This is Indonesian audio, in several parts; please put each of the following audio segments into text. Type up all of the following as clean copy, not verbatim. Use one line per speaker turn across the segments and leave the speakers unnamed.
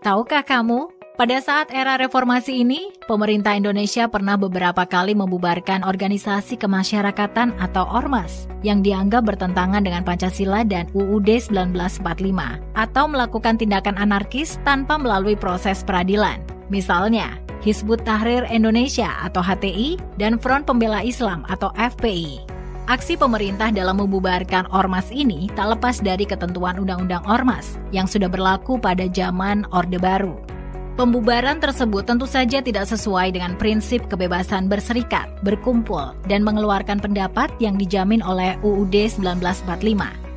Tahukah kamu, pada saat era reformasi ini, pemerintah Indonesia pernah beberapa kali membubarkan organisasi kemasyarakatan atau ormas yang dianggap bertentangan dengan Pancasila dan UUD 1945 atau melakukan tindakan anarkis tanpa melalui proses peradilan. Misalnya, Hizbut Tahrir Indonesia atau HTI dan Front Pembela Islam atau FPI. Aksi pemerintah dalam membubarkan ormas ini tak lepas dari ketentuan Undang-Undang Ormas yang sudah berlaku pada zaman Orde Baru. Pembubaran tersebut tentu saja tidak sesuai dengan prinsip kebebasan berserikat, berkumpul, dan mengeluarkan pendapat yang dijamin oleh UUD 1945.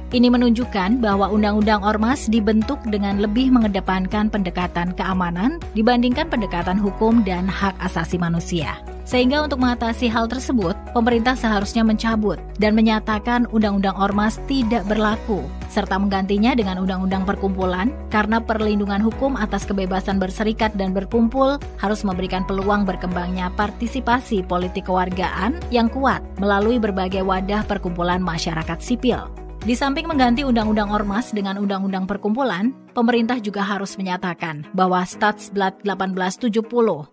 Ini menunjukkan bahwa Undang-Undang Ormas dibentuk dengan lebih mengedepankan pendekatan keamanan dibandingkan pendekatan hukum dan hak asasi manusia. Sehingga untuk mengatasi hal tersebut, pemerintah seharusnya mencabut dan menyatakan Undang-Undang Ormas tidak berlaku, serta menggantinya dengan Undang-Undang Perkumpulan karena perlindungan hukum atas kebebasan berserikat dan berkumpul harus memberikan peluang berkembangnya partisipasi politik kewargaan yang kuat melalui berbagai wadah perkumpulan masyarakat sipil. Di samping mengganti Undang-Undang Ormas dengan Undang-Undang Perkumpulan, pemerintah juga harus menyatakan bahwa Statsblad 1870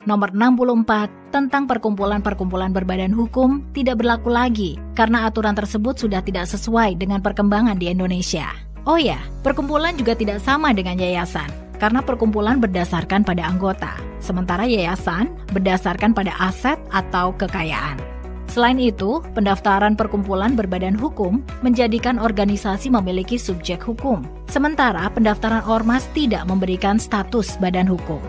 nomor 64 tentang perkumpulan-perkumpulan berbadan hukum tidak berlaku lagi karena aturan tersebut sudah tidak sesuai dengan perkembangan di Indonesia. Oh ya, perkumpulan juga tidak sama dengan yayasan karena perkumpulan berdasarkan pada anggota, sementara yayasan berdasarkan pada aset atau kekayaan. Selain itu, pendaftaran perkumpulan berbadan hukum menjadikan organisasi memiliki subjek hukum, sementara pendaftaran ormas tidak memberikan status badan hukum.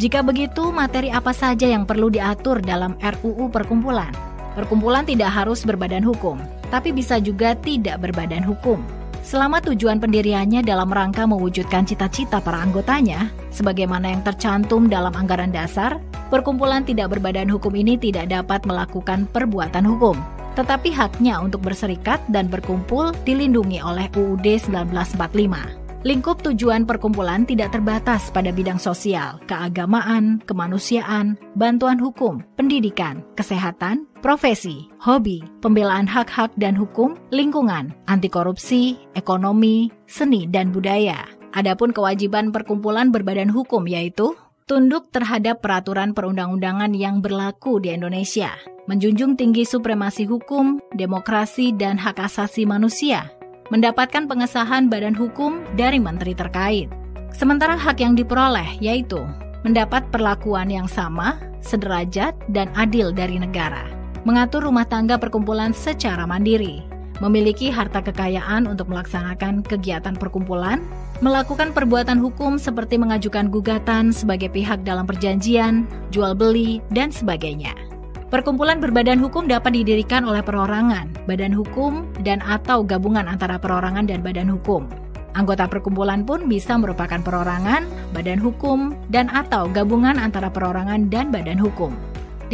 Jika begitu, materi apa saja yang perlu diatur dalam RUU Perkumpulan? Perkumpulan tidak harus berbadan hukum, tapi bisa juga tidak berbadan hukum. Selama tujuan pendiriannya dalam rangka mewujudkan cita-cita para anggotanya, sebagaimana yang tercantum dalam anggaran dasar, perkumpulan tidak berbadan hukum ini tidak dapat melakukan perbuatan hukum, tetapi haknya untuk berserikat dan berkumpul dilindungi oleh UUD 1945. Lingkup tujuan perkumpulan tidak terbatas pada bidang sosial, keagamaan, kemanusiaan, bantuan hukum, pendidikan, kesehatan, profesi, hobi, pembelaan hak-hak dan hukum, lingkungan, anti korupsi, ekonomi, seni, dan budaya. Adapun kewajiban perkumpulan berbadan hukum yaitu tunduk terhadap peraturan perundang-undangan yang berlaku di Indonesia, menjunjung tinggi supremasi hukum, demokrasi, dan hak asasi manusia, mendapatkan pengesahan badan hukum dari menteri terkait. Sementara hak yang diperoleh yaitu mendapat perlakuan yang sama, sederajat, dan adil dari negara, mengatur rumah tangga perkumpulan secara mandiri, memiliki harta kekayaan untuk melaksanakan kegiatan perkumpulan, melakukan perbuatan hukum seperti mengajukan gugatan sebagai pihak dalam perjanjian, jual beli, dan sebagainya. Perkumpulan berbadan hukum dapat didirikan oleh perorangan, badan hukum, dan atau gabungan antara perorangan dan badan hukum. Anggota perkumpulan pun bisa merupakan perorangan, badan hukum, dan atau gabungan antara perorangan dan badan hukum.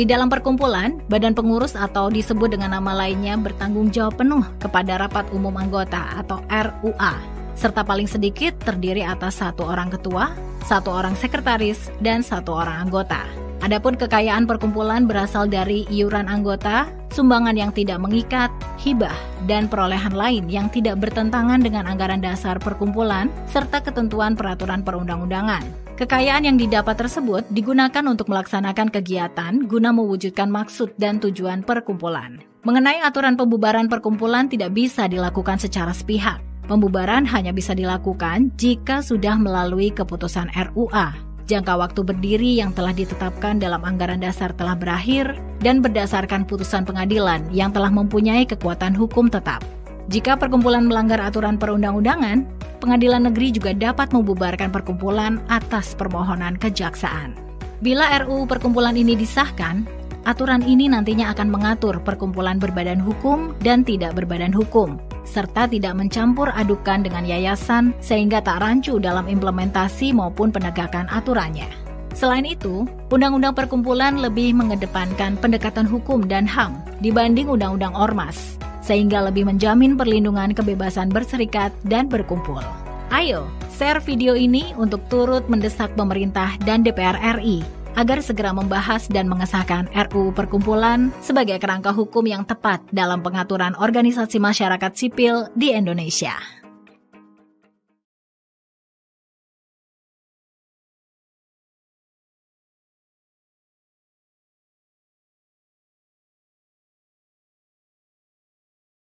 Di dalam perkumpulan, badan pengurus atau disebut dengan nama lainnya bertanggung jawab penuh kepada rapat umum anggota atau RUA, serta paling sedikit terdiri atas 1 orang ketua, 1 orang sekretaris, dan 1 orang anggota. Adapun kekayaan perkumpulan berasal dari iuran anggota, sumbangan yang tidak mengikat, hibah, dan perolehan lain yang tidak bertentangan dengan anggaran dasar perkumpulan, serta ketentuan peraturan perundang-undangan. Kekayaan yang didapat tersebut digunakan untuk melaksanakan kegiatan guna mewujudkan maksud dan tujuan perkumpulan. Mengenai aturan pembubaran perkumpulan tidak bisa dilakukan secara sepihak. Pembubaran hanya bisa dilakukan jika sudah melalui keputusan RUA. Jangka waktu berdiri yang telah ditetapkan dalam anggaran dasar telah berakhir dan berdasarkan putusan pengadilan yang telah mempunyai kekuatan hukum tetap. Jika perkumpulan melanggar aturan perundang-undangan, pengadilan negeri juga dapat membubarkan perkumpulan atas permohonan kejaksaan. Bila RUU Perkumpulan ini disahkan, aturan ini nantinya akan mengatur perkumpulan berbadan hukum dan tidak berbadan hukum, serta tidak mencampur adukan dengan yayasan sehingga tak rancu dalam implementasi maupun penegakan aturannya. Selain itu, Undang-Undang Perkumpulan lebih mengedepankan pendekatan hukum dan HAM dibanding Undang-Undang Ormas, sehingga lebih menjamin perlindungan kebebasan berserikat dan berkumpul. Ayo, share video ini untuk turut mendesak pemerintah dan DPR RI agar segera membahas dan mengesahkan RUU Perkumpulan sebagai kerangka hukum yang tepat dalam pengaturan organisasi masyarakat sipil di Indonesia.